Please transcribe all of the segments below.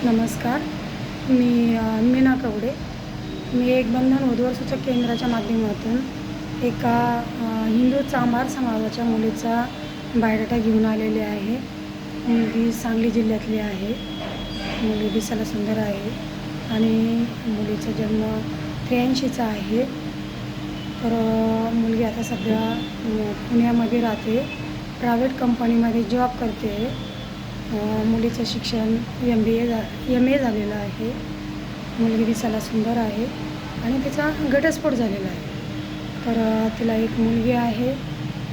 नमस्कार. मी मीना कवडे. मी एक बंधन वधूवर सूचक केंद्राच्या माध्यमातून एका हिंदू चांभार समाजाच्या मुलीचा बायोडाटा घेऊन आलेले आहे. मुलगी सांगली जिल्ह्यातली आहे. मुली दिसायला सुंदर आहे आणि मुलीचा जन्म 83चा आहे. तर मुलगी आता सध्या पुण्यामध्ये राहते. प्रायव्हेट कंपनीमध्ये जॉब करते. मुलीचं शिक्षण MA झालेलं आहे. मुलगी दिसायला सुंदर आहे आणि तिचा घटस्फोट झालेला आहे. तर तिला एक मुलगी आहे.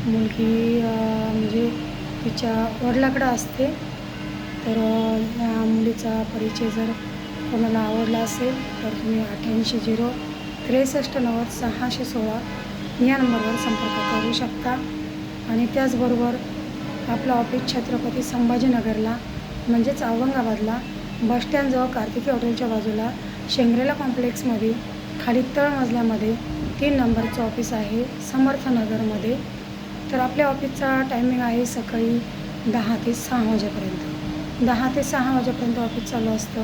मुलगी म्हणजे तिच्या वडिलाकडं असते. तर या मुलीचा परिचय जर कोणाला आवडला असेल तर तुम्ही 8806390616 या नंबरवर संपर्क करू शकता. आणि त्याचबरोबर आपलं ऑफिस छत्रपती संभाजीनगरला म्हणजेच औरंगाबादला बसस्टँडजवळ कार्तिकी हॉटेलच्या बाजूला शेंग्रेला कॉम्प्लेक्समध्ये खाली तळमजल्यामध्ये 3 नंबरचं ऑफिस आहे, समर्थनगरमध्ये. तर आपल्या ऑफिसचा टायमिंग आहे सकाळी 10 ते 6 वाजेपर्यंत. 10 ते 6 वाजेपर्यंत ऑफिस चालू असतं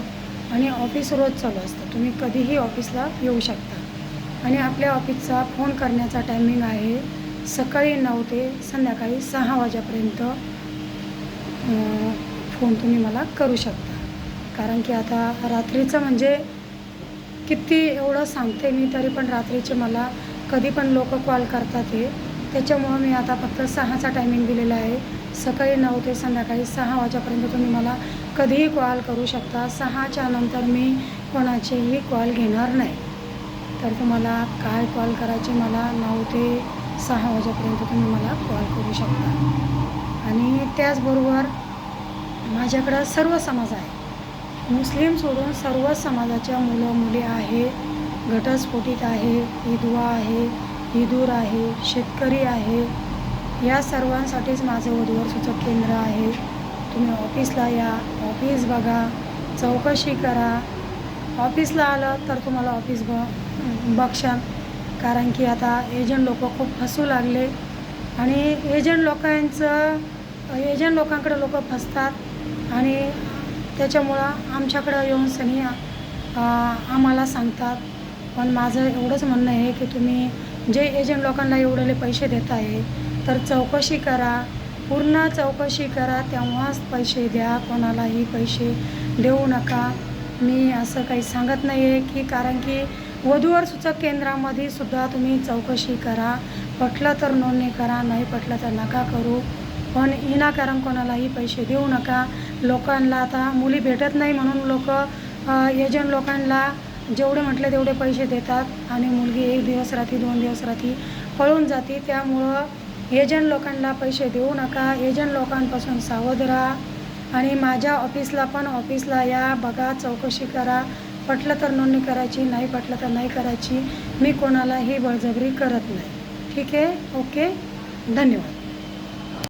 आणि ऑफिस रोज चालू असतं. तुम्ही कधीही ऑफिसला येऊ शकता. आणि आपल्या ऑफिसचा फोन करण्याचा टायमिंग आहे सकाळी 9 ते संध्याकाळी 6 वाजेपर्यंत फोन तुम्ही मला करू शकता. कारण की आता रात्रीचं म्हणजे किती एवढं सांगते मी तरी पण रात्रीचे मला कधी पण लोक कॉल करतात आहे. त्याच्यामुळं मी आता फक्त 6चा टायमिंग दिलेला आहे. सकाळी 9 ते संध्याकाळी 6 वाजेपर्यंत तुम्ही मला कधीही कॉल करू शकता. 6च्या नंतर मी कोणाचेही कॉल घेणार नाही. तर तुम्हाला काय कॉल करायचे मला 9 ते 6 वाजेपर्यंत तुम्ही मला कॉल करू शकता. आणि त्याचबरोबर माझ्याकडं सर्व समाज आहे. मुस्लिम सोडून सर्व समाजाच्या मुलं मुली आहे. घटस्फोटित आहे, विधवा आहे, विधूर आहे, शेतकरी आहे. या सर्वांसाठीच माझं वधूवर सूचक केंद्र आहे. तुम्ही ऑफिसला या, ऑफिस बघा, चौकशी करा. ऑफिसला आलं तर तुम्हाला ऑफिस बघशाल. कारण की आता एजंट लोक खूप फसू लागले आणि एजंट लोकांकडे लोक फसतात आणि त्याच्यामुळं आमच्याकडं येऊन सनी आम्हाला सांगतात. पण माझं एवढंच म्हणणं आहे की तुम्ही जे एजंट लोकांना एवढेले पैसे देत आहे तर चौकशी करा, पूर्ण चौकशी करा, तेव्हाच पैसे द्या. कोणालाही पैसे देऊ नका. मी असं काही सांगत नाही आहे की कारण की वधूवर सूचक केंद्रामध्ये सुद्धा तुम्ही चौकशी करा. पटलं तर नोंदणी करा, नाही पटलं तर नका करू. पण विनाकारण कोणालाही पैसे देऊ नका. लोकांना आता मुली भेटत नाही म्हणून लोक एजंट लोकांना जेवढे म्हटले तेवढे पैसे देतात आणि मुलगी 1 दिवस राहती, 2 दिवस राहती, पळून जाते. त्यामुळं एजंट लोकांना पैसे देऊ नका. एजंट लोकांपासून सावध राहा. आणि माझ्या ऑफिसला या, बघा, चौकशी करा. पटलं तर नोंदणी करायची, नाही पटलं तर नाही करायची. मी कोणालाही बळजबरी करत नाही. ठीक आहे? ओके, धन्यवाद.